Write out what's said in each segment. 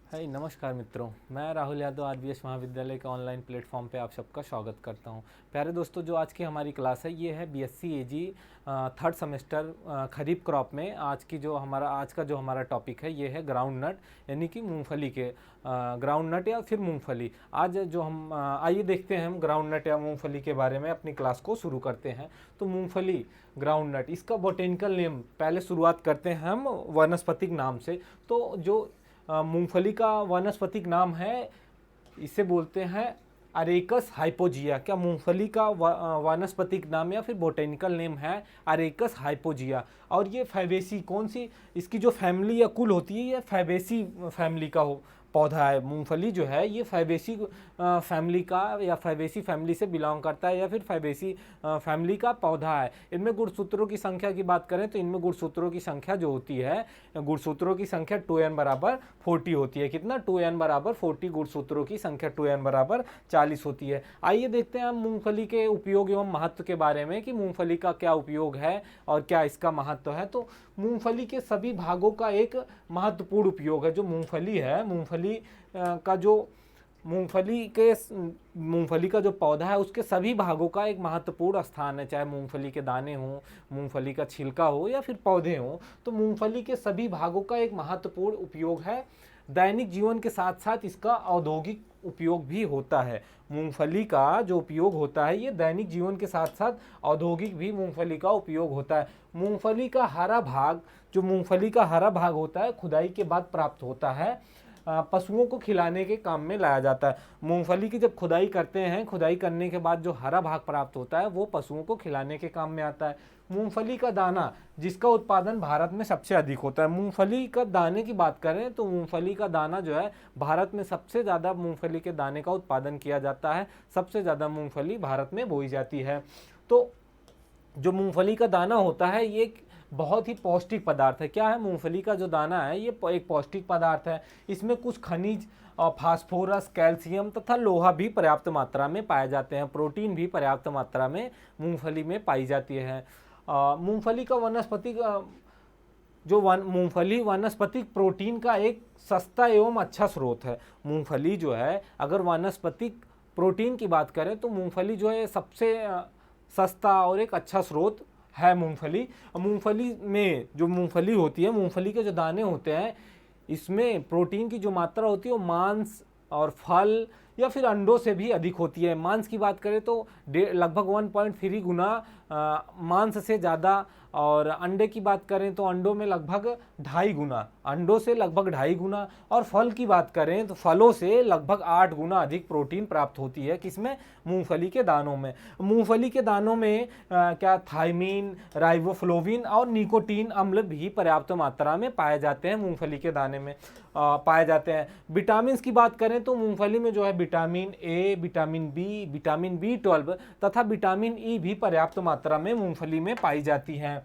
हाय नमस्कार मित्रों, मैं राहुल यादव आरबीएस महाविद्यालय के ऑनलाइन प्लेटफॉर्म पे आप सबका स्वागत करता हूं। प्यारे दोस्तों, जो आज की हमारी क्लास है ये है बीएससी एजी थर्ड सेमेस्टर खरीफ क्रॉप में। आज का जो हमारा टॉपिक है ये है ग्राउंड नट, यानी कि मूंगफली के ग्राउंड नट या फिर मूंगफली। आज जो हम आइए देखते हैं हम ग्राउंड नट या मूंगफली के बारे में अपनी क्लास को शुरू करते हैं। तो मूंगफली ग्राउंड नट, इसका बोटेनिकल नेम पहले शुरुआत करते हैं हम वानस्पतिक नाम से। तो जो मूंगफली का वानस्पतिक नाम है, इसे बोलते हैं अरेकस हाइपोजिया। क्या मूंगफली का वानस्पतिक नाम या फिर बोटेनिकल नेम है अरेकस हाइपोजिया। और ये फैबेसी, कौन सी इसकी जो फैमिली या कुल होती है, ये फैबेसी फैमिली का पौधा है। मूंगफली जो है ये फैबेसी फैमिली का या फैबेसी फैमिली से बिलोंग करता है या फिर फैबेसी फैमिली का पौधा है। इनमें गुणसूत्रों की संख्या की बात करें तो इनमें गुणसूत्रों की संख्या जो होती है, गुणसूत्रों की संख्या 2n बराबर 40 होती है। कितना? 2n बराबर 40 गुणसूत्रों की संख्या 2n बराबर 40 होती है। आइए देखते हैं हम मूंगफली के उपयोग एवं महत्व के बारे में कि मूंगफली का क्या उपयोग है और क्या इसका महत्व है। तो मूंगफली के सभी भागों का एक महत्वपूर्ण उपयोग है। जो मूंगफली है, मूंगफली का जो पौधा है उसके सभी भागों का एक महत्वपूर्ण स्थान है। चाहे मूंगफली के दाने हों, मूंगफली का छिलका हो या फिर पौधे हों, तो मूंगफली के सभी भागों का एक महत्वपूर्ण उपयोग है। दैनिक जीवन के साथ साथ इसका औद्योगिक उपयोग भी होता है। मूंगफली का जो उपयोग होता है ये दैनिक जीवन के साथ साथ औद्योगिक भी मूंगफली का उपयोग होता है। मूंगफली का हरा भाग, जो मूंगफली का हरा भाग होता है, खुदाई के बाद प्राप्त होता है, पशुओं को खिलाने के काम में लाया जाता है। मूंगफली की जब खुदाई करते हैं, खुदाई करने के बाद जो हरा भाग प्राप्त होता है वो पशुओं को खिलाने के काम में आता है। मूंगफली का दाना, जिसका उत्पादन भारत में सबसे अधिक होता है। मूंगफली का दाने की बात करें तो मूंगफली का दाना जो है, भारत में सबसे ज़्यादा मूंगफली के दाने का उत्पादन किया जाता है। सबसे ज़्यादा मूंगफली भारत में बोई जाती है। तो जो मूंगफली का दाना होता है ये एक बहुत ही पौष्टिक पदार्थ है। क्या है? मूंगफली का जो दाना है ये एक पौष्टिक पदार्थ है। इसमें कुछ खनिज और फास्फोरस, कैल्शियम तथा लोहा भी पर्याप्त मात्रा में पाए जाते हैं। प्रोटीन भी पर्याप्त मात्रा में मूंगफली में पाई जाती है। मूंगफली का मूंगफली वानस्पतिक प्रोटीन का एक सस्ता एवं अच्छा स्रोत है। मूंगफली जो है, अगर वानस्पतिक प्रोटीन की बात करें तो मूंगफली जो है सबसे सस्ता और एक अच्छा स्रोत है। मूंगफली में जो मूंगफली होती है, मूंगफली के जो दाने होते हैं, इसमें प्रोटीन की जो मात्रा होती है वो मांस और फल या फिर अंडों से भी अधिक होती है। मांस की बात करें तो लगभग 1.3 गुना मांस से ज़्यादा, और अंडे की बात करें तो अंडों में लगभग 2.5 गुना, अंडों से लगभग 2.5 गुना, और फल की बात करें तो फलों से लगभग 8 गुना अधिक प्रोटीन प्राप्त होती है। किसमें? मूंगफली के दानों में। मूंगफली के दानों में क्या थायमीन, राइबोफ्लोविन और निकोटीन अम्ल भी पर्याप्त मात्रा में पाए जाते हैं। मूंगफली के दाने में पाए जाते हैं। विटामिन की बात करें तो मूंगफली में जो है vitamin A, vitamin B, vitamin B12 तथा विटामिन ई भी पर्याप्त मात्रा में मूंगफली में पाई जाती हैं।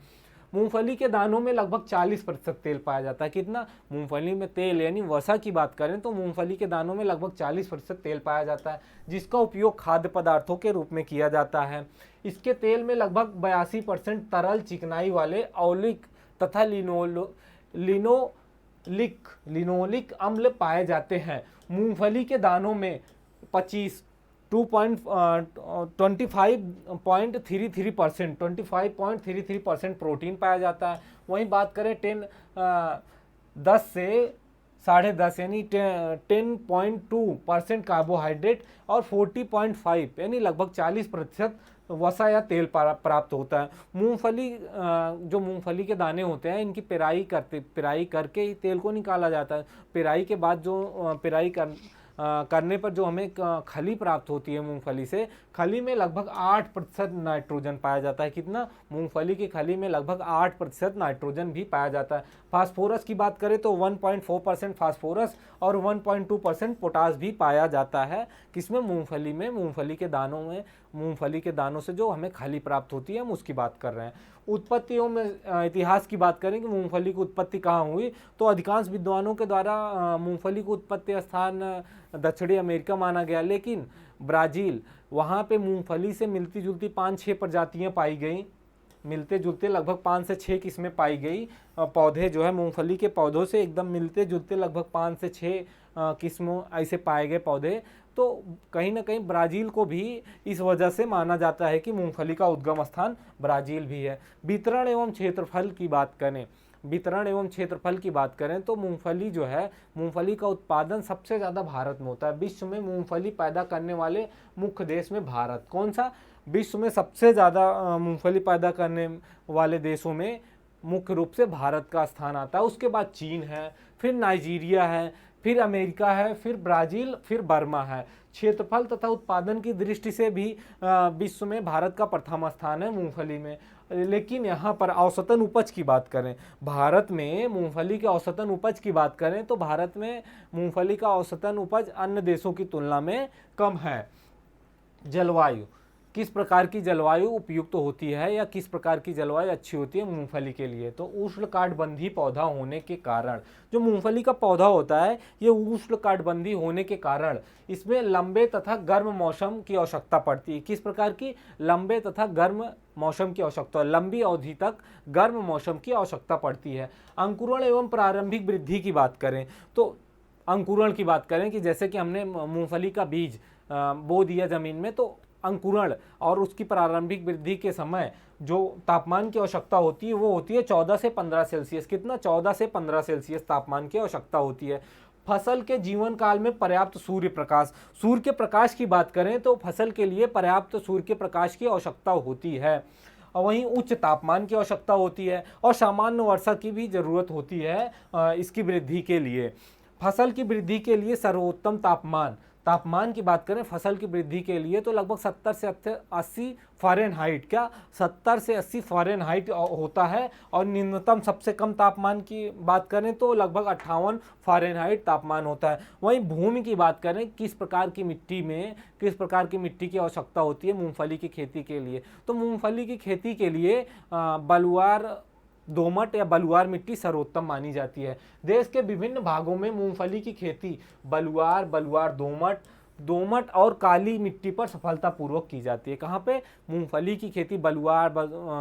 मूंगफली के दानों में लगभग 40% तेल पाया जाता है। कितना? मूंगफली में तेल यानी वसा की बात करें तो मूंगफली के दानों में लगभग 40% तेल पाया जाता है, जिसका उपयोग खाद्य पदार्थों के रूप में किया जाता है। इसके तेल में लगभग 82% तरल चिकनाई वाले ऑलिक तथा लिनोलिक अम्ल पाए जाते हैं। मूंगफली के दानों में 25.33% प्रोटीन पाया जाता है। वहीं बात करें 10 से 10.5 यानी 10.2% कार्बोहाइड्रेट और 40.5 यानी लगभग 40% वसा या तेल प्राप्त होता है। जो मूंगफली के दाने होते हैं, इनकी पेराई करके ही तेल को निकाला जाता है। पेराई के बाद जो करने पर जो हमें खली प्राप्त होती है मूंगफली से, खली में लगभग 8% नाइट्रोजन पाया जाता है। कितना? मूंगफली की खली में लगभग 8% नाइट्रोजन भी पाया जाता है। फास्फोरस की बात करें तो 1.4% फास्फोरस और 1.2% पोटास भी पाया जाता है। किसमें? मूंगफली में। मूंगफली के दानों में, मूंगफली के दानों से जो हमें खली प्राप्त होती है हम उसकी बात कर रहे हैं। उत्पत्तियों में इतिहास की बात करें कि मूंगफली की उत्पत्ति कहाँ हुई, तो अधिकांश विद्वानों के द्वारा मूंगफली की उत्पत्ति स्थान दक्षिणी अमेरिका माना गया, लेकिन ब्राज़ील, वहाँ पे मूंगफली से मिलती जुलती 5-6 प्रजातियाँ पाई गई। मिलते जुलते लगभग 5 से 6 किस्में पाई गई। पौधे जो है मूंगफली के पौधों से एकदम मिलते जुलते लगभग 5 से 6 किस्मों ऐसे पाए गए पौधे। तो कहीं ना कहीं ब्राज़ील को भी इस वजह से माना जाता है कि मूंगफली का उद्गम स्थान ब्राज़ील भी है। वितरण एवं क्षेत्रफल की बात करें, वितरण एवं क्षेत्रफल की बात करें तो मूंगफली जो है, मूंगफली का उत्पादन सबसे ज़्यादा भारत में होता है। विश्व में मूंगफली पैदा करने वाले मुख्य देश में भारत, कौन सा? विश्व में सबसे ज़्यादा मूंगफली पैदा करने वाले देशों में मुख्य रूप से भारत का स्थान आता है। उसके बाद चीन है, फिर नाइजीरिया है, फिर अमेरिका है, फिर ब्राज़ील, फिर बर्मा है। क्षेत्रफल तथा उत्पादन की दृष्टि से भी विश्व में भारत का प्रथम स्थान है मूंगफली में। लेकिन यहाँ पर औसतन उपज की बात करें, भारत में मूंगफली के औसतन उपज की बात करें तो भारत में मूंगफली का औसतन उपज अन्य देशों की तुलना में कम है। जलवायु, किस प्रकार की जलवायु उपयुक्त होती है या किस प्रकार की जलवायु अच्छी होती है मूंगफली के लिए? तो उष्णकटिबंधीय पौधा होने के कारण, जो मूंगफली का पौधा होता है ये उष्णकटिबंधीय होने के कारण इसमें लंबे तथा गर्म मौसम की आवश्यकता पड़ती है। किस प्रकार की? लंबे तथा गर्म मौसम की आवश्यकता, लंबी अवधि तक गर्म मौसम की आवश्यकता पड़ती है। अंकुरण एवं प्रारंभिक वृद्धि की बात करें तो अंकुरण की बात करें कि जैसे कि हमने मूंगफली का बीज बो दिया जमीन में, तो अंकुरण और उसकी प्रारंभिक वृद्धि के समय जो तापमान की आवश्यकता होती है वो होती है 14 से 15 सेल्सियस। कितना? 14 से 15 सेल्सियस तापमान की आवश्यकता होती है। फसल के जीवन काल में पर्याप्त सूर्य प्रकाश, सूर्य के प्रकाश की बात करें तो फसल के लिए पर्याप्त सूर्य के प्रकाश की आवश्यकता होती है। और वहीं उच्च तापमान की आवश्यकता होती है और सामान्य वर्षा की भी जरूरत होती है इसकी वृद्धि के लिए। फसल की वृद्धि के लिए सर्वोत्तम तापमान की बात करें फसल की वृद्धि के लिए तो लगभग 70 से 80 फ़ारेनहाइट, क्या 70 से 80 फ़ारेनहाइट होता है। और न्यूनतम सबसे कम तापमान की बात करें तो लगभग 58 फ़ारेनहाइट तापमान होता है। वहीं भूमि की बात करें, किस प्रकार की मिट्टी की आवश्यकता होती है मूंगफली की खेती के लिए? तो मूंगफली की खेती के लिए बलुआर, दोमट या बलुआर मिट्टी सर्वोत्तम मानी जाती है। देश के विभिन्न भागों में मूंगफली की खेती बलुआर, दोमट और काली मिट्टी पर सफलतापूर्वक की जाती है। कहाँ पे? मूंगफली की खेती बलुआर,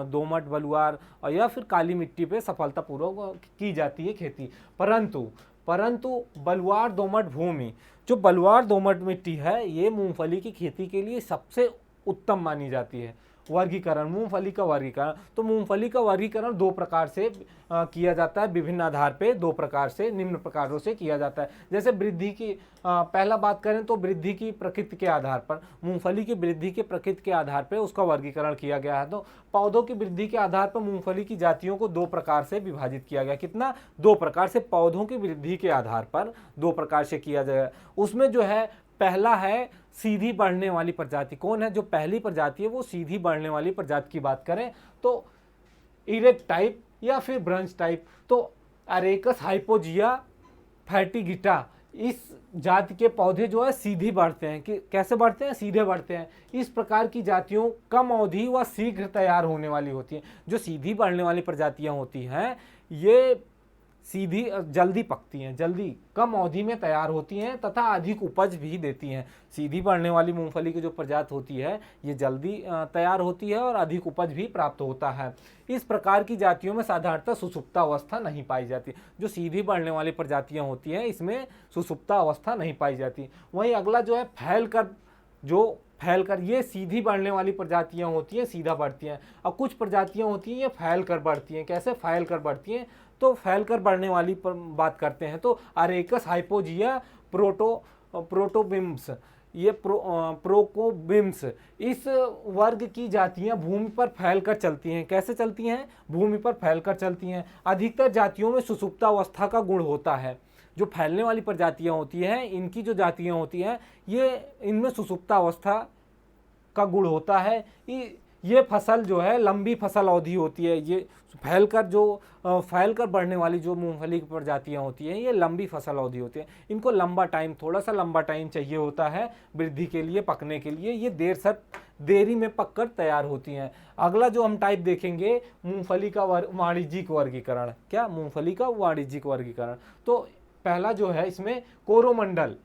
दोमट, बलुआर और या फिर काली मिट्टी पे सफलतापूर्वक की जाती है खेती। परंतु बलुआर दोमट भूमि, जो बलुआर दोमट मिट्टी है ये मूंगफली की खेती के लिए सबसे उत्तम मानी जाती है। वर्गीकरण, मूंगफली का वर्गीकरण, तो मूंगफली का वर्गीकरण दो प्रकार से किया जाता है, विभिन्न आधार पे दो प्रकार से, निम्न प्रकारों से किया जाता है। जैसे वृद्धि की पहला बात करें तो वृद्धि की प्रकृति के आधार पर, मूंगफली की वृद्धि के प्रकृति के आधार पर उसका वर्गीकरण किया गया है। तो पौधों की वृद्धि के आधार पर मूंगफली की जातियों को दो प्रकार से विभाजित किया गया। कितना? दो प्रकार से पौधों की वृद्धि के आधार पर दो प्रकार से किया जाएगा। उसमें जो है पहला है सीधी बढ़ने वाली प्रजाति। कौन है? जो पहली प्रजाति है वो सीधी बढ़ने वाली प्रजाति की बात करें तो इरेक्ट टाइप या फिर ब्रंच टाइप। तो अरेकस हाइपोजिया फैटिगिटा, इस जाति के पौधे जो है सीधी बढ़ते हैं। कि कैसे बढ़ते हैं? सीधे बढ़ते हैं। इस प्रकार की जातियों कम अवधि व शीघ्र तैयार होने वाली होती हैं। जो सीधी बढ़ने वाली प्रजातियां होती हैं ये सीधी जल्दी पकती हैं, जल्दी कम अवधि में तैयार होती हैं तथा अधिक उपज भी देती हैं। सीधी बढ़ने वाली मूंगफली की जो प्रजाति होती है ये जल्दी तैयार होती है और अधिक उपज भी प्राप्त होता है। इस प्रकार की जातियों में साधारणतः सुषुप्ता अवस्था नहीं पाई जाती। जो सीधी बढ़ने वाली प्रजातियां होती हैं इसमें सुषुप्ता अवस्था नहीं पाई जाती। वहीं अगला जो है फैलकर, ये सीधी बढ़ने वाली प्रजातियां होती हैं, सीधा बढ़ती हैं। और कुछ प्रजातियां होती हैं ये फैलकर बढ़ती हैं। कैसे फैलकर बढ़ती हैं? तो फैलकर बढ़ने वाली पर बात करते हैं तो अरेकस हाइपोजिया प्रोटोबिम्स, ये प्रोकोबिम्स, इस वर्ग की जातियां भूमि पर फैलकर चलती हैं। कैसे चलती हैं? भूमि पर फैलकर चलती हैं। अधिकतर जातियों में सुषुप्ता अवस्था का गुण होता है। जो फैलने वाली प्रजातियां होती हैं इनकी जो जातियां होती हैं ये इनमें सुषुप्ता अवस्था का गुण होता है। ये फसल जो है लंबी फसल अवधि होती है। ये फैलकर बढ़ने वाली जो मूंगफली की प्रजातियां होती हैं ये लंबी फसल अवधि होती है। इनको थोड़ा सा लंबा टाइम चाहिए होता है वृद्धि के लिए, पकने के लिए। ये देरी में पककर तैयार होती हैं। अगला जो हम टाइप देखेंगे मूंगफली का वाणिज्यिक वर्गीकरण। क्या? मूंगफली का वाणिज्यिक वर्गीकरण। तो पहला जो है इसमें कोरोमंडल,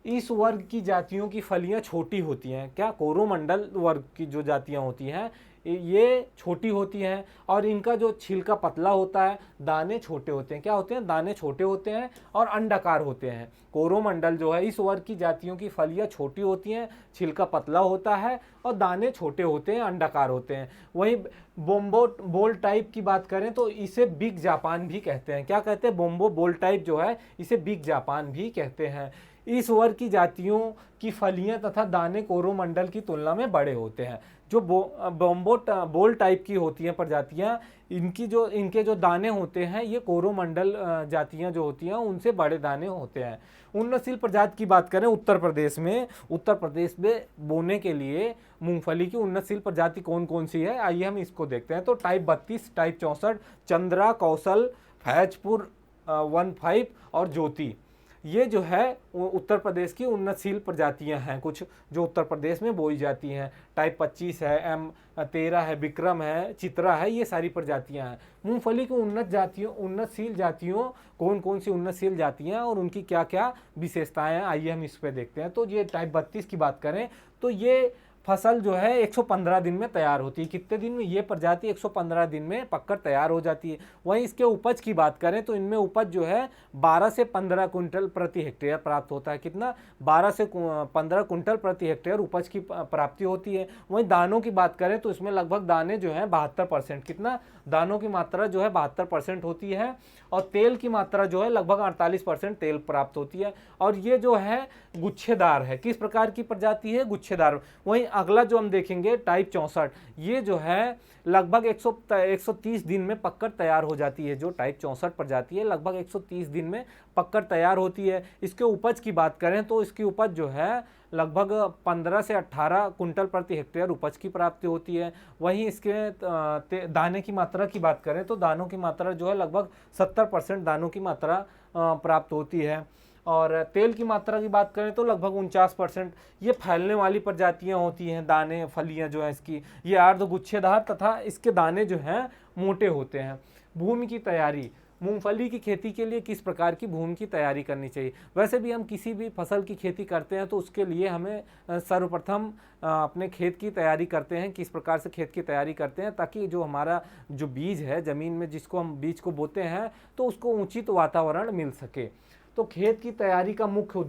इस वर्ग की जातियों की फलियां छोटी होती हैं। क्या? कोरोमंडल वर्ग की जो जातियां होती हैं ये छोटी होती हैं और इनका जो छिलका पतला होता है, दाने छोटे होते हैं। क्या होते हैं? दाने छोटे होते हैं और अंडाकार होते हैं। कोरोमंडल जो है, इस वर्ग की जातियों की फलियां छोटी होती हैं, छिलका पतला होता है और दाने छोटे होते हैं, अंडाकार होते हैं। वहीं बोम्बो बोल टाइप की बात करें तो इसे बिग जापान भी कहते हैं। क्या कहते हैं? बोम्बो बोल टाइप जो है इसे बिग जापान भी कहते हैं। इस वर्ग की जातियों की फलियां तथा दाने कोरोमंडल की तुलना में बड़े होते हैं। जो बोम्बो बोल टाइप की होती हैं प्रजातियां, इनके जो दाने होते हैं ये कोरोमंडल जातियां जो होती हैं उनसे बड़े दाने होते हैं। उन्नतशील प्रजाति की बात करें उत्तर प्रदेश में बोने के लिए मूंगफली की उन्नतशील प्रजाति कौन कौन सी है, आइए हम इसको देखते हैं। तो टाइप 32, टाइप 64, चंद्रा, कौशल, फैजपुर 15 और ज्योति, ये जो है उत्तर प्रदेश की उन्नतशील प्रजातियां हैं, कुछ जो उत्तर प्रदेश में बोई जाती हैं। टाइप 25 है, M13 है, विक्रम है, चित्रा है, ये सारी प्रजातियां हैं। मूंगफली की उन्नतशील जातियों कौन कौन सी उन्नतशील जातियां और उनकी क्या क्या विशेषताएं हैं, आइए हम इस पे देखते हैं। तो ये टाइप 32 की बात करें तो ये फसल जो है 115 दिन में तैयार होती है। कितने दिन में? ये प्रजाति 115 दिन में पककर तैयार हो जाती है। वहीं इसके उपज की बात करें तो इनमें उपज जो है 12 से 15 कुंटल प्रति हेक्टेयर प्राप्त होता है। कितना? 12 से 15 कुंटल प्रति हेक्टेयर उपज की प्राप्ति होती है। वहीं दानों की बात करें तो इसमें लगभग दाने जो है 72%, कितना? दानों की मात्रा जो है 72% होती है और तेल की मात्रा जो है लगभग 48% तेल प्राप्त होती है। और ये जो है गुच्छेदार है। किस प्रकार की प्रजाति है? गुच्छेदार। वहीं अगला जो हम देखेंगे टाइप 64, ये जो है लगभग 130 दिन में पककर तैयार हो जाती है। जो टाइप 64 प्रजाति है लगभग 130 दिन में पककर तैयार होती है। इसके उपज की बात करें तो इसकी उपज जो है लगभग 15 से 18 कुंटल प्रति हेक्टेयर उपज की प्राप्ति होती है। वहीं इसके दाने की मात्रा की बात करें तो दानों की मात्रा जो है लगभग 70% दानों की मात्रा प्राप्त होती है। और तेल की मात्रा की बात करें तो लगभग 49%। ये फैलने वाली प्रजातियां होती हैं, दाने फलियां जो हैं इसकी, ये अर्ध गुच्छेदार तथा इसके दाने जो हैं मोटे होते हैं। भूमि की तैयारी, मूंगफली की खेती के लिए किस प्रकार की भूमि की तैयारी करनी चाहिए? वैसे भी हम किसी भी फसल की खेती करते हैं तो उसके लिए हमें सर्वप्रथम अपने खेत की तैयारी करते हैं। किस प्रकार से खेत की तैयारी करते हैं ताकि जो हमारा जो बीज है ज़मीन में, जिसको हम बीज को बोते हैं, तो उसको उचित वातावरण मिल सके। तो खेत की तैयारी का मुख्य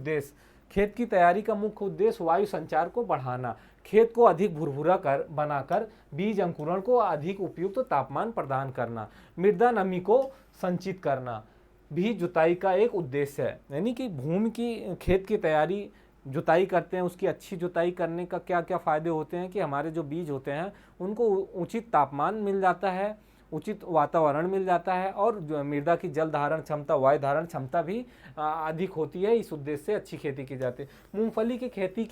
उद्देश्य वायु संचार को बढ़ाना, खेत को अधिक भुरभुरा बनाकर बीज अंकुरण को अधिक उपयुक्त तापमान प्रदान करना, मृदा नमी को संचित करना भी जुताई का एक उद्देश्य है। यानी कि भूमि की खेत की तैयारी, जुताई करते हैं, उसकी अच्छी जुताई करने का क्या क्या फ़ायदे होते हैं कि हमारे जो बीज होते हैं उनको उचित तापमान मिल जाता है, उचित वातावरण मिल जाता है और मृदा की जल धारण क्षमता, वायु धारण क्षमता भी अधिक होती है। इस उद्देश्य से अच्छी खेती की जाती है। मूंगफली की खेती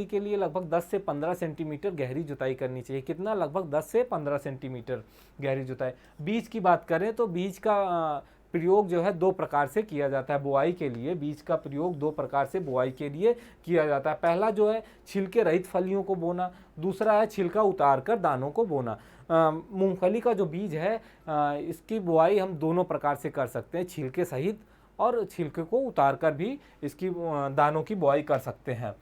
के लिए लगभग 10 से 15 सेंटीमीटर गहरी जुताई करनी चाहिए। कितना? लगभग 10 से 15 सेंटीमीटर गहरी जुताई। बीज की बात करें तो बीज का प्रयोग जो है 2 प्रकार से किया जाता है बुआई के लिए। बीज का प्रयोग 2 प्रकार से बुआई के लिए किया जाता है। पहला जो है छिलके रहित फलियों को बोना, दूसरा है छिलका उतार कर दानों को बोना। मूंगफली का जो बीज है इसकी बुआई हम दोनों प्रकार से कर सकते हैं, छिलके सहित और छिलके को उतार कर भी इसकी दानों की बुआई कर सकते हैं।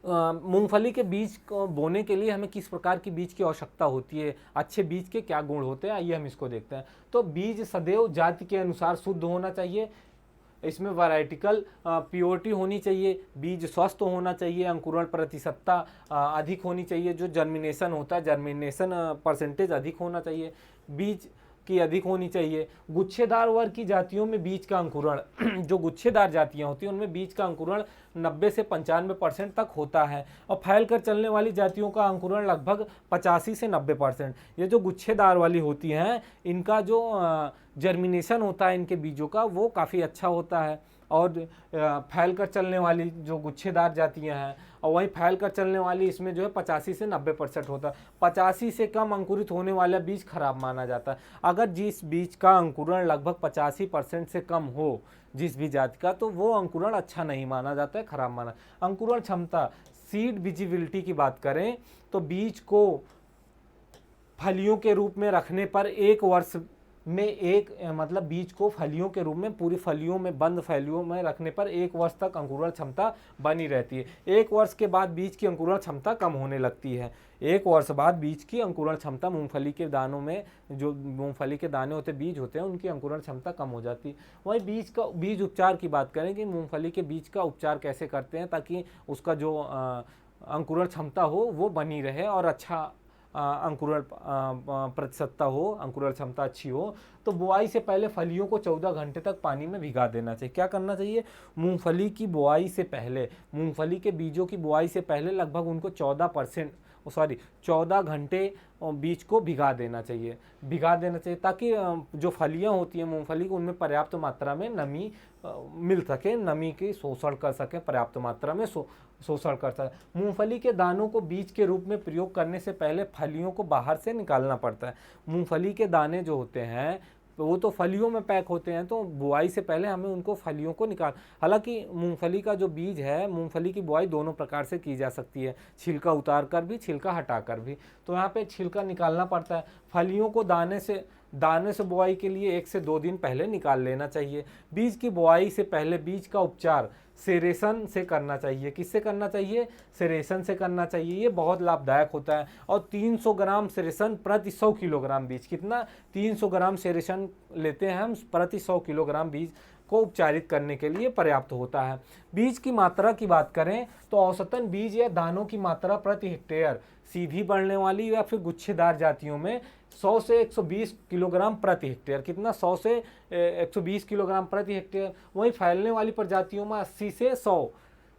मूंगफली के बीज को बोने के लिए हमें किस प्रकार की बीज की आवश्यकता होती है, अच्छे बीज के क्या गुण होते हैं, आइए हम इसको देखते हैं। तो बीज सदैव जाति के अनुसार शुद्ध होना चाहिए, इसमें वैरायटिकल प्योरिटी होनी चाहिए, बीज स्वस्थ होना चाहिए, अंकुरण प्रतिशतता अधिक होनी चाहिए, जो जर्मिनेशन होता है जर्मिनेशन परसेंटेज अधिक होना चाहिए, बीज की अधिक होनी चाहिए। गुच्छेदार वर्ग की जातियों में बीज का अंकुरण जो गुच्छेदार जातियां होती हैं उनमें बीज का अंकुरण 90 से 95% तक होता है और फैलकर चलने वाली जातियों का अंकुरण लगभग 85 से 90%। ये जो गुच्छेदार वाली होती हैं इनका जो जर्मिनेशन होता है इनके बीजों का वो काफ़ी अच्छा होता है। और फैलकर चलने वाली जो गुच्छेदार जातियां हैं और वहीं फैलकर चलने वाली इसमें जो है 85 से 90% होता है। 85 से कम अंकुरित होने वाला बीज खराब माना जाता है। अगर जिस बीज का अंकुरण लगभग 85% से कम हो जिस भी जाति का, तो वो अंकुरण अच्छा नहीं माना जाता है, खराब माना। अंकुरण क्षमता, सीड विजिबिलिटी की बात करें तो बीज को फलियों के रूप में रखने पर 1 वर्ष में मतलब बीज को फलियों के रूप में पूरी फलियों में बंद फलियों में रखने पर 1 वर्ष तक अंकुरण क्षमता बनी रहती है। 1 वर्ष के बाद बीज की अंकुरण क्षमता कम होने लगती है। 1 वर्ष बाद बीज की अंकुरण क्षमता मूंगफली के दानों में, जो मूंगफली के दाने होते बीज होते हैं, उनकी अंकुरण क्षमता कम हो जाती है। वहीं बीज उपचार की बात करें कि मूंगफली के बीज का उपचार कैसे करते हैं ताकि उसका जो अंकुरण क्षमता हो वो बनी रहे और अच्छा अंकुरण प्रतिशतता हो, अंकुरण क्षमता अच्छी हो। तो बुआई से पहले फलियों को 14 घंटे तक पानी में भिगा देना चाहिए। क्या करना चाहिए? मूंगफली की बुआई से पहले, मूंगफली के बीजों की बुआई से पहले लगभग उनको 14 घंटे बीज को भिगा देना चाहिए ताकि जो फलियां होती हैं मूंगफली को, उनमें पर्याप्त मात्रा में नमी मिल सके, नमी की शोषण कर सके, पर्याप्त मात्रा में शोषण कर सके। मूंगफली के दानों को बीज के रूप में प्रयोग करने से पहले फलियों को बाहर से निकालना पड़ता है। मूंगफली के दाने जो होते हैं वो तो फलियों में पैक होते हैं, तो बुआई से पहले हमें उनको फलियों को हालांकि मूंगफली का जो बीज है, मूंगफली की बुआई दोनों प्रकार से की जा सकती है, छिलका उतार कर भी, छिलका हटा कर भी। तो यहाँ पे छिलका निकालना पड़ता है। फलियों को दाने से बुआई के लिए 1 से 2 दिन पहले निकाल लेना चाहिए। बीज की बुआई से पहले बीज का उपचार सेरेसन से करना चाहिए। किससे करना चाहिए? सेरेसन से करना चाहिए। ये बहुत लाभदायक होता है। और 300 ग्राम सेरेसन प्रति 100 किलोग्राम बीज, कितना? 300 ग्राम सेरेसन लेते हैं हम प्रति 100 किलोग्राम बीज को उपचारित करने के लिए पर्याप्त होता है। बीज की मात्रा की बात करें तो औसतन बीज या दानों की मात्रा प्रति हेक्टेयर सीधी बढ़ने वाली या फिर गुच्छेदार जातियों में 100 से 120 किलोग्राम प्रति हेक्टेयर, कितना? 100 से 120 किलोग्राम प्रति हेक्टेयर। वहीं फैलने वाली प्रजातियों में 80 से 100,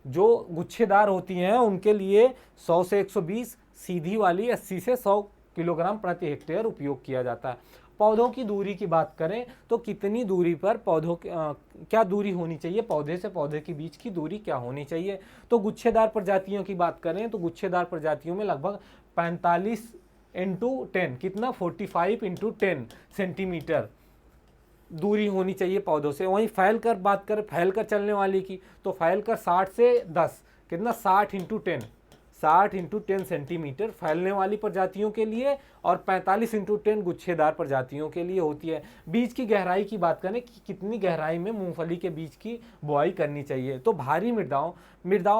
जो गुच्छेदार होती हैं उनके लिए 100 से 120, सीधी वाली 80 से 100 किलोग्राम प्रति हेक्टेयर उपयोग किया जाता है। पौधों की दूरी की बात करें तो कितनी दूरी पर क्या दूरी होनी चाहिए? पौधे से पौधे के बीच की दूरी क्या होनी चाहिए? तो गुच्छेदार प्रजातियों की बात करें तो गुच्छेदार प्रजातियों में लगभग 45x10, कितना? 45x10 सेंटीमीटर दूरी होनी चाहिए पौधों से। वहीं फैलकर बात करें, फैलकर चलने वाली की, तो फैलकर 60 से 10, कितना? 60x10 सेंटीमीटर फैलने वाली प्रजातियों के लिए और 45x10 गुच्छेदार प्रजातियों के लिए होती है। बीज की गहराई की बात करें कि कितनी गहराई में मूंगफली के बीज की बुआई करनी चाहिए, तो भारी मृदाओं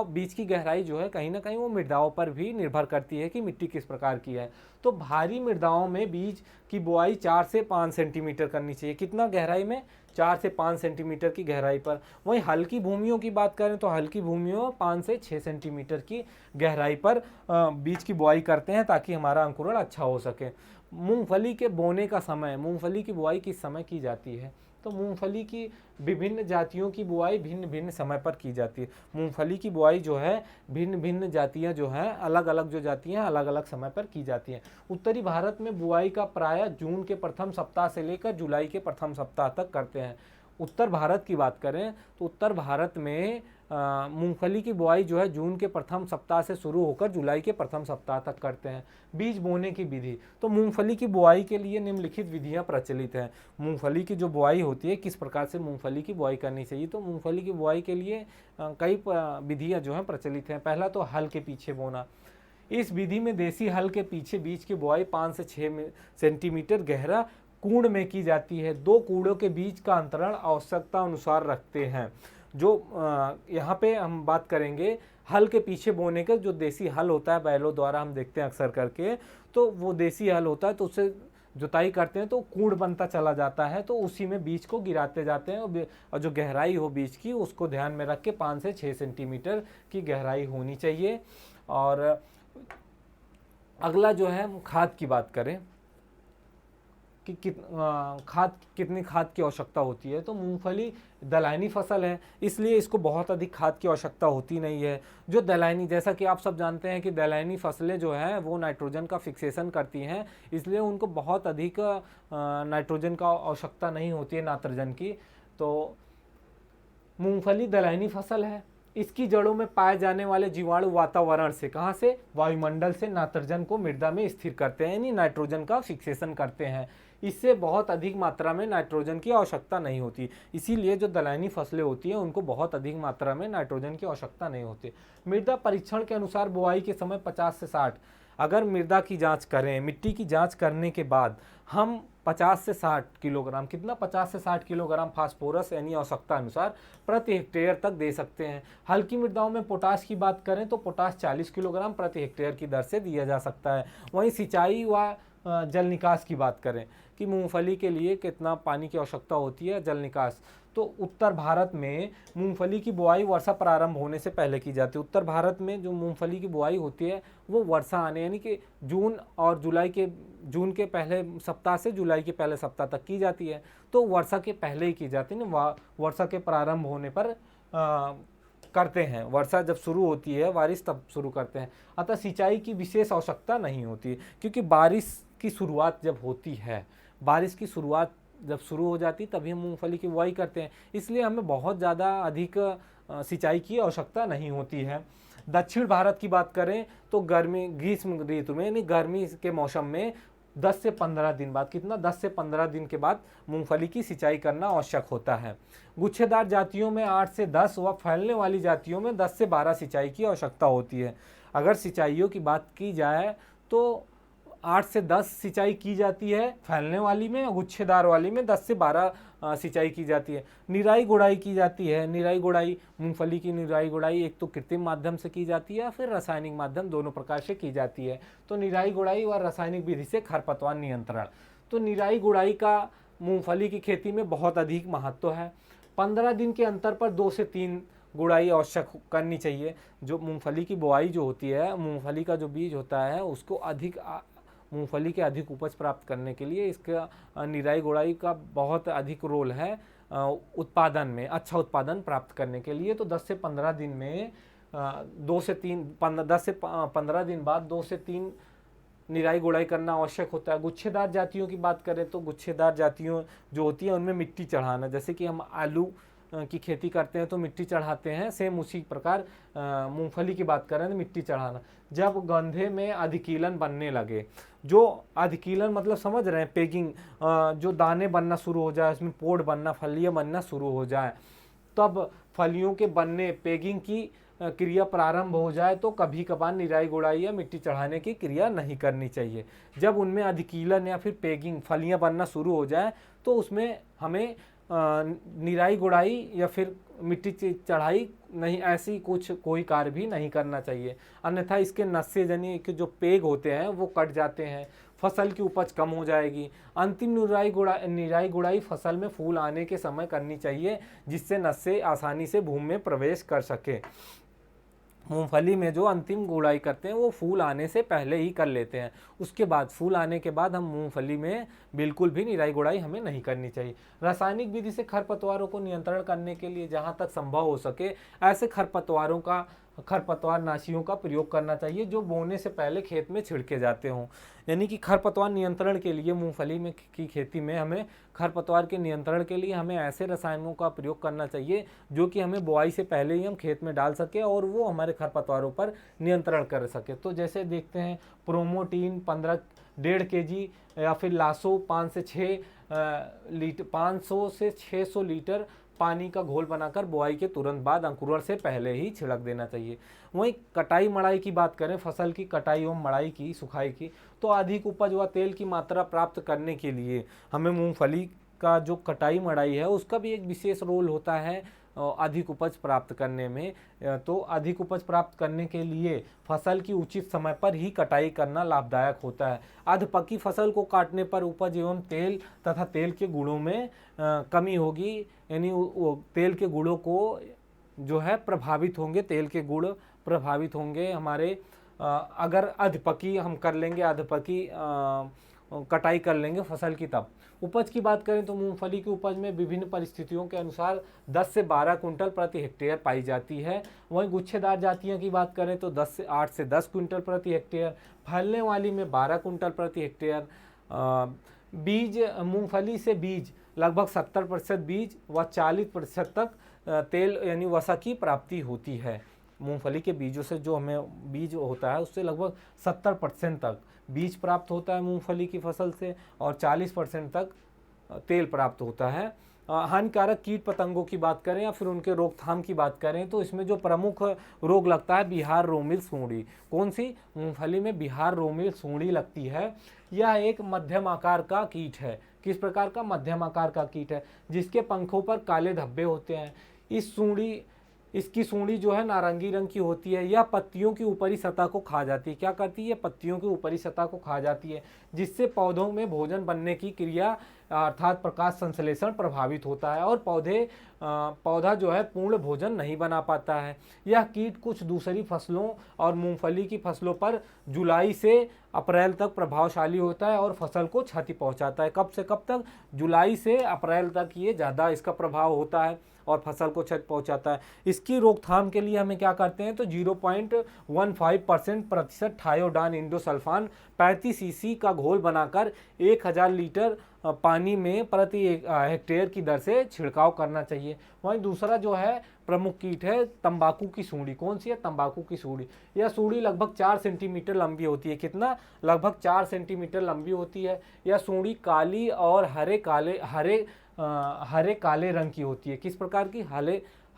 बीज की गहराई जो है कहीं ना कहीं वो मृदाओं पर भी निर्भर करती है कि मिट्टी किस प्रकार की है। तो भारी मृदाओं में बीज की बुआई 4 से 5 सेंटीमीटर करनी चाहिए। कितना गहराई में? 4 से 5 सेंटीमीटर की गहराई पर। वहीं हल्की भूमियों की बात करें तो हल्की भूमियों में 5 से 6 सेंटीमीटर की गहराई पर बीज की बुआई करते हैं ताकि हमारा अंकुरण अच्छा हो सके। मूंगफली के बोने का समय, मूंगफली की बुआई किस समय की जाती है? तो मूंगफली की विभिन्न जातियों की बुआई भिन्न भिन्न समय पर की जाती है। मूंगफली की बुआई जो है भिन्न भिन्न जातियां जो हैं, अलग अलग जो जातियां अलग अलग समय पर की जाती हैं। उत्तरी भारत में बुआई का प्रायः जून के प्रथम सप्ताह से लेकर जुलाई के प्रथम सप्ताह तक करते हैं। उत्तर भारत की बात करें तो उत्तर भारत में मूंगफली की बुआई जो है जून के प्रथम सप्ताह से शुरू होकर जुलाई के प्रथम सप्ताह तक करते हैं। बीज बोने की विधि, तो मूंगफली की बुआई के लिए निम्नलिखित विधियां प्रचलित हैं। मूंगफली की जो बुआई होती है, किस प्रकार से मूंगफली की बुआई करनी चाहिए, तो मूंगफली की बुआई के लिए कई विधियां जो हैं प्रचलित हैं। पहला तो हल के पीछे बोना। इस विधि में देसी हल के पीछे बीज की बुआई 5 से 6 सेंटीमीटर गहरा कूड़ में की जाती है। 2 कूड़ों के बीच का अंतरण आवश्यकता अनुसार रखते हैं। जो यहाँ पे हम बात करेंगे हल के पीछे बोने का, जो देसी हल होता है बैलों द्वारा हम देखते हैं अक्सर करके, तो वो देसी हल होता है तो उससे जुताई करते हैं तो कूड़ बनता चला जाता है, तो उसी में बीज को गिराते जाते हैं और जो गहराई हो बीज की उसको ध्यान में रख के 5 से 6 सेंटीमीटर की गहराई होनी चाहिए। और अगला जो है खाद की बात करें कि कितनी खाद की आवश्यकता होती है, तो मूंगफली दलहनी फसल है इसलिए इसको बहुत अधिक खाद की आवश्यकता होती नहीं है। जो दलहनी, जैसा कि आप सब जानते हैं कि दलहनी फसलें जो हैं वो नाइट्रोजन का फिक्सेशन करती हैं, इसलिए उनको बहुत अधिक नाइट्रोजन का आवश्यकता नहीं होती है, नाइट्रोजन की। तो मूंगफली दलहनी फसल है। इसकी जड़ों में पाए जाने वाले जीवाणु वातावरण से, कहाँ से? वायुमंडल से नाइट्रोजन को मृदा में स्थिर करते हैं, यानी नाइट्रोजन का फिक्सेशन करते हैं। इससे बहुत अधिक मात्रा में नाइट्रोजन की आवश्यकता नहीं होती, इसीलिए जो दलहनी फसलें होती हैं उनको बहुत अधिक मात्रा में नाइट्रोजन की आवश्यकता नहीं होती। मृदा परीक्षण के अनुसार बुआई के समय 50 से 60, अगर मृदा की जांच करें, मिट्टी की जांच करने के बाद हम 50 से 60 किलोग्राम, कितना 50 से 60 किलोग्राम फास्फोरस यानी आवश्यकता अनुसार प्रति हेक्टेयर तक दे सकते हैं। हल्की मृदाओं में पोटाश की बात करें तो पोटाश 40 किलोग्राम प्रति हेक्टेयर की दर से दिया जा सकता है। वहीं सिंचाई व जल निकास की बात करें कि मूंगफली के लिए कितना पानी की आवश्यकता होती है, जल निकास, तो उत्तर भारत में मूंगफली की बुआई वर्षा प्रारंभ होने से पहले की जाती है। उत्तर भारत में जो मूंगफली की बुआई होती है वो वर्षा आने यानी कि जून के पहले सप्ताह से जुलाई के पहले सप्ताह तक की जाती है। तो वर्षा के पहले ही की जाती है ना, वर्षा के प्रारंभ होने पर करते हैं। वर्षा जब शुरू होती है, बारिश, तब शुरू करते हैं। अतः सिंचाई की विशेष आवश्यकता नहीं होती, क्योंकि बारिश की शुरुआत जब होती है, बारिश की शुरुआत जब शुरू हो जाती तभी हम मूंगफली की बुआई करते हैं। इसलिए हमें बहुत ज़्यादा अधिक सिंचाई की आवश्यकता नहीं होती है। दक्षिण भारत की बात करें तो ग्रीष्म ऋतु में यानी गर्मी के मौसम में 10 से 15 दिन बाद, कितना 10 से 15 दिन के बाद मूंगफली की सिंचाई करना आवश्यक होता है। गुच्छेदार जातियों में 8 से 10 व फैलने वाली जातियों में 10 से 12 सिंचाई की आवश्यकता होती है। अगर सिंचाइयों की बात की जाए तो 8 से 10 सिंचाई की जाती है फैलने वाली में, गुच्छेदार वाली में 10 से 12 सिंचाई की जाती है। निराई गुड़ाई की जाती है। निराई गुड़ाई, मूंगफली की निराई गुड़ाई एक तो कृत्रिम माध्यम से की जाती है, फिर रासायनिक माध्यम, दोनों प्रकार से की जाती है। तो निराई गुड़ाई व रासायनिक विधि से खरपतवार नियंत्रण, तो निराई गुड़ाई का मूंगफली की खेती में बहुत अधिक महत्व है। 15 दिन के अंतर पर 2 से 3 गुड़ाई आवश्यक करनी चाहिए। जो मूंगफली की बुआई जो होती है, मूंगफली का जो बीज होता है उसको मूंगफली के अधिक उपज प्राप्त करने के लिए इसका निराई गुड़ाई का बहुत अधिक रोल है उत्पादन में, अच्छा उत्पादन प्राप्त करने के लिए। तो 10 से 15 दिन में 10 से 15 दिन बाद 2 से 3 निराई गुड़ाई करना आवश्यक होता है। गुच्छेदार जातियों की बात करें तो गुच्छेदार जातियों जो होती है उनमें मिट्टी चढ़ाना, जैसे कि हम आलू की खेती करते हैं तो मिट्टी चढ़ाते हैं, सेम उसी प्रकार मूंगफली की बात करें तो मिट्टी चढ़ाना। जब गंधे में अधिकीलन बनने लगे, जो अधिकीलन मतलब समझ रहे हैं, पेगिंग, जो दाने बनना शुरू हो जाए, उसमें पोड़ बनना, फलियां बनना शुरू हो जाए, तब फलियों के बनने, पेगिंग की क्रिया प्रारंभ हो जाए तो कभी कभार निराई गुड़ाई या मिट्टी चढ़ाने की क्रिया नहीं करनी चाहिए। जब उनमें अधिकीलन या फिर पेगिंग, फलियां बनना शुरू हो जाए तो उसमें हमें निराई गुड़ाई या फिर मिट्टी चढ़ाई नहीं, ऐसी कोई कार्य भी नहीं करना चाहिए, अन्यथा इसके नस्से जनी के जो पेग होते हैं वो कट जाते हैं, फसल की उपज कम हो जाएगी। अंतिम निराई गुड़ाई फसल में फूल आने के समय करनी चाहिए, जिससे नस्से आसानी से भूमि में प्रवेश कर सके। मूंगफली में जो अंतिम गुड़ाई करते हैं वो फूल आने से पहले ही कर लेते हैं। उसके बाद, फूल आने के बाद हम मूंगफली में बिल्कुल भी निराई गुड़ाई हमें नहीं करनी चाहिए। रासायनिक विधि से खरपतवारों को नियंत्रण करने के लिए जहां तक संभव हो सके ऐसे खरपतवार नाशियों का प्रयोग करना चाहिए जो बोने से पहले खेत में छिड़के जाते हों। यानी कि खरपतवार नियंत्रण के लिए मूंगफली में की खेती में हमें खरपतवार के नियंत्रण के लिए हमें ऐसे रसायनों का प्रयोग करना चाहिए जो कि हमें बुआई से पहले ही हम खेत में डाल सके और वो हमारे खरपतवारों पर नियंत्रण कर सके। तो जैसे देखते हैं, प्रोमोटीन 1.5 kg या फिर लासो 500 से 600 लीटर पानी का घोल बनाकर बुआई के तुरंत बाद अंकुरण से पहले ही छिड़क देना चाहिए। वहीं कटाई मड़ाई की बात करें, फसल की कटाई एवं मड़ाई की, सुखाई की, तो अधिक उपज व तेल की मात्रा प्राप्त करने के लिए हमें मूंगफली का जो कटाई मड़ाई है उसका भी एक विशेष रोल होता है अधिक उपज प्राप्त करने में। तो अधिक उपज प्राप्त करने के लिए फसल की उचित समय पर ही कटाई करना लाभदायक होता है। अधपकी फसल को काटने पर उपज एवं तेल तथा तेल के गुणों में कमी होगी, यानी तेल के गुणों को जो है प्रभावित होंगे, तेल के गुण प्रभावित होंगे हमारे। अगर अधपकी हम कर लेंगे, अधपकी कटाई कर लेंगे फसल की। तब उपज की बात करें तो मूंगफली की उपज में विभिन्न परिस्थितियों के अनुसार 10 से 12 कुंटल प्रति हेक्टेयर पाई जाती है। वहीं गुच्छेदार जातियों की बात करें तो 8 से 10 कुंटल प्रति हेक्टेयर, फैलने वाली में 12 कुंटल प्रति हेक्टेयर। बीज, मूंगफली से बीज लगभग 70% बीज व 40% तक तेल यानी वसा की प्राप्ति होती है। मूंगफली के बीजों से जो हमें बीज होता है उससे लगभग 70% तक बीज प्राप्त होता है मूंगफली की फसल से, और 40% तक तेल प्राप्त होता है। हानिकारक कीट पतंगों की बात करें या फिर उनके रोकथाम की बात करें तो इसमें जो प्रमुख रोग लगता है बिहार रोमिल सूंडी। कौन सी? मूंगफली में बिहार रोमिल सूंडी लगती है। यह एक मध्यम आकार का कीट है। किस प्रकार का? मध्यम आकार का कीट है जिसके पंखों पर काले धब्बे होते हैं। इसकी सूंडी जो है नारंगी रंग की होती है। यह पत्तियों की ऊपरी सतह को खा जाती है। क्या करती है? पत्तियों की ऊपरी सतह को खा जाती है, जिससे पौधों में भोजन बनने की क्रिया अर्थात प्रकाश संश्लेषण प्रभावित होता है और पौधा जो है पूर्ण भोजन नहीं बना पाता है। यह कीट कुछ दूसरी फसलों और मूंगफली की फसलों पर जुलाई से अप्रैल तक प्रभावशाली होता है और फसल को क्षति पहुंचाता है। कब से कब तक? जुलाई से अप्रैल तक ये ज़्यादा इसका प्रभाव होता है और फसल को क्षति पहुंचाता है। इसकी रोकथाम के लिए हमें क्या करते हैं? तो 0.15% प्रतिशत थायोडान इंडोसल्फान 35 सीसी का घोल बनाकर 1000 लीटर पानी में प्रति हेक्टेयर की दर से छिड़काव करना चाहिए। वहीं दूसरा जो है प्रमुख कीट है तंबाकू की सूंडी। कौन सी है? तंबाकू की सूंडी। यह सूंडी लगभग 4 सेंटीमीटर लंबी होती है। कितना? लगभग 4 सेंटीमीटर लंबी होती है। यह सूंडी काली और हरे काले रंग की होती है। किस प्रकार की?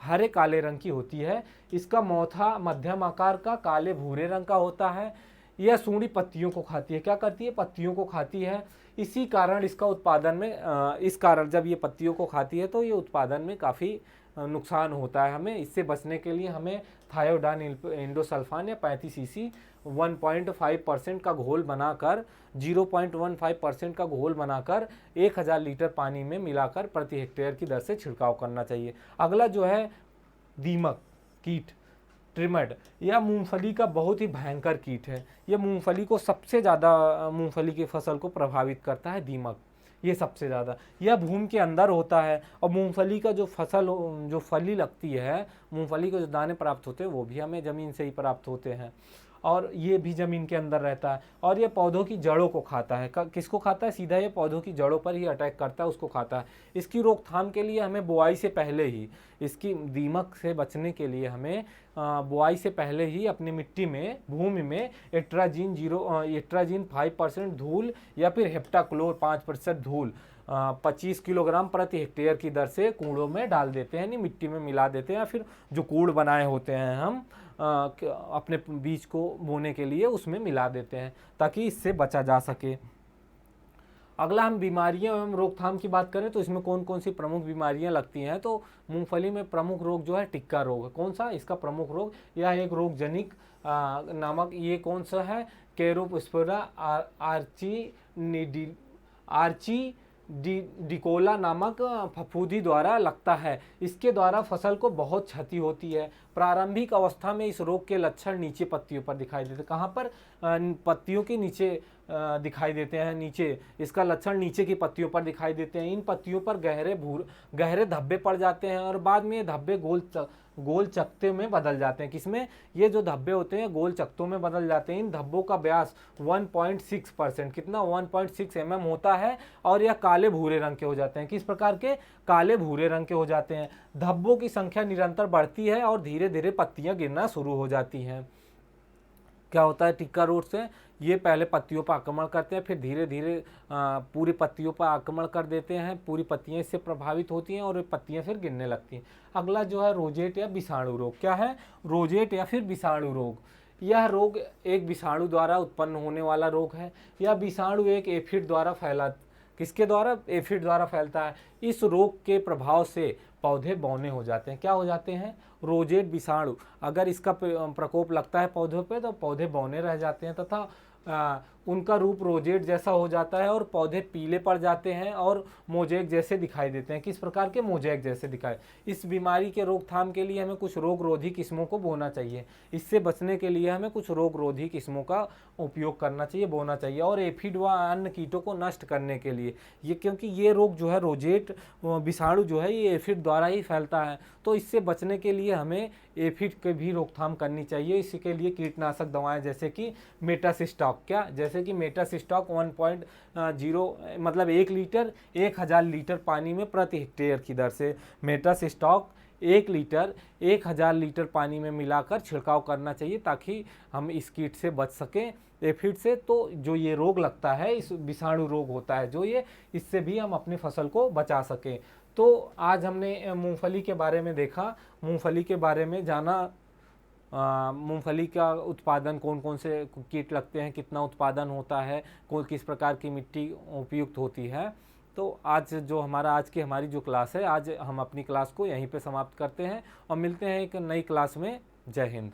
हरे काले रंग की होती है। इसका मौथा मध्यम आकार का काले भूरे रंग का होता है। यह सूंडी पत्तियों को खाती है। क्या करती है? पत्तियों को खाती है। इसी कारण इसका उत्पादन में इस कारण जब ये पत्तियों को खाती है तो ये उत्पादन में काफ़ी नुकसान होता है। हमें इससे बचने के लिए हमें थायोडान इंडोसल्फान या 35 सीसी 1.5% का घोल बनाकर 0.15% का घोल बनाकर 1000 लीटर पानी में मिलाकर प्रति हेक्टेयर की दर से छिड़काव करना चाहिए। अगला जो है दीमक कीट ट्रिमड। यह मूंगफली का बहुत ही भयंकर कीट है। यह मूंगफली को सबसे ज़्यादा मूंगफली की फसल को प्रभावित करता है दीमक। ये सबसे ज़्यादा यह भूमि के अंदर होता है और मूंगफली का जो फली लगती है, मूंगफली के जो दाने प्राप्त होते हैं वो भी हमें ज़मीन से ही प्राप्त होते हैं और ये भी ज़मीन के अंदर रहता है और ये पौधों की जड़ों को खाता है। किसको खाता है? सीधा ये पौधों की जड़ों पर ही अटैक करता है, उसको खाता है। इसकी रोकथाम के लिए हमें बुआई से पहले ही, इसकी दीमक से बचने के लिए हमें बुआई से पहले ही अपनी मिट्टी में, भूमि में एट्राजीन 5% धूल या फिर हेप्टाक्लोर 5% धूल 25 किलोग्राम प्रति हेक्टेयर की दर से कूड़ों में डाल देते हैं, यानी मिट्टी में मिला देते हैं, या फिर जो कूड़ बनाए होते हैं हम अपने बीज को बोने के लिए उसमें मिला देते हैं ताकि इससे बचा जा सके। अगला हम बीमारियां एवं रोकथाम की बात करें तो इसमें कौन कौन सी प्रमुख बीमारियां लगती हैं? तो मूंगफली में प्रमुख रोग जो है टिक्का रोग है। कौन सा इसका प्रमुख रोग? यह एक रोगजनिक नामक, ये कौन सा है? कैरोस्पोरा आर्ची डिकोला नामक फफूंदी द्वारा लगता है। इसके द्वारा फसल को बहुत क्षति होती है। प्रारंभिक अवस्था में इस रोग के लक्षण नीचे पत्तियों पर दिखाई देते हैं। कहाँ पर? पत्तियों के नीचे दिखाई देते हैं। नीचे इसका लक्षण नीचे की पत्तियों पर दिखाई देते हैं। इन पत्तियों पर गहरे धब्बे पड़ जाते हैं और बाद में ये धब्बे गोल चकते में बदल जाते हैं। किसमें? ये जो धब्बे होते हैं गोल चकतों में बदल जाते हैं। इन धब्बों का व्यास 1.6% कितना 1.6 mm होता है और यह काले भूरे रंग के हो जाते हैं। किस प्रकार के? काले भूरे रंग के हो जाते हैं। धब्बों की संख्या निरंतर बढ़ती है और धीरे धीरे पत्तियां गिरना शुरू हो जाती हैं। क्या होता है टिक्का रोग से? ये पहले पत्तियों पर आक्रमण करते हैं, फिर धीरे धीरे पूरी पत्तियों पर आक्रमण कर देते हैं। पूरी पत्तियां इससे प्रभावित होती हैं और पत्तियां फिर गिरने लगती हैं। अगला जो है रोजेट या विषाणु रोग। क्या है? रोजेट या फिर विषाणु रोग। यह रोग एक विषाणु द्वारा उत्पन्न होने वाला रोग है। यह विषाणु एक एफिड द्वारा किसके द्वारा? एफिड द्वारा फैलता है। इस रोग के प्रभाव से पौधे बौने हो जाते हैं। क्या हो जाते हैं? रोजेट विषाणु अगर इसका प्रकोप लगता है पौधों पे तो पौधे बौने रह जाते हैं तथा उनका रूप रोजेट जैसा हो जाता है और पौधे पीले पड़ जाते हैं और मोजेक जैसे दिखाई देते हैं। किस प्रकार के? मोजेक जैसे दिखाए। इस बीमारी के रोकथाम के लिए हमें कुछ रोग रोधी किस्मों को बोना चाहिए। इससे बचने के लिए हमें कुछ रोग रोधी किस्मों का उपयोग करना चाहिए, बोना चाहिए। और एफिड व अन्य कीटों को नष्ट करने के लिए क्योंकि ये रोग जो है रोजेट विषाणु जो है ये एफिड द्वारा ही फैलता है, तो इससे बचने के लिए हमें एफिड की भी रोकथाम करनी चाहिए। इसके लिए कीटनाशक दवाएं जैसे कि मेटासिस्टॉक, क्या? जैसे कि मेटासिस्टॉक 1.0 मतलब 1 लीटर 1000 लीटर पानी में प्रति हेक्टेयर की दर से मेटासिस्टॉक 1 लीटर 1000 लीटर पानी में मिलाकर छिड़काव करना चाहिए ताकि हम इस कीट से बच सकें, एफिड से। तो जो ये रोग लगता है इस विषाणु रोग होता है जो ये, इससे भी हम अपनी फसल को बचा सकें। तो आज हमने मूंगफली के बारे में देखा, मूंगफली के बारे में जाना, मूंगफली का उत्पादन कौन कौन से कीट लगते हैं, कितना उत्पादन होता है, किस प्रकार की मिट्टी उपयुक्त होती है। तो आज जो हमारी जो क्लास है, आज हम अपनी क्लास को यहीं पे समाप्त करते हैं और मिलते हैं एक नई क्लास में। जय हिंद।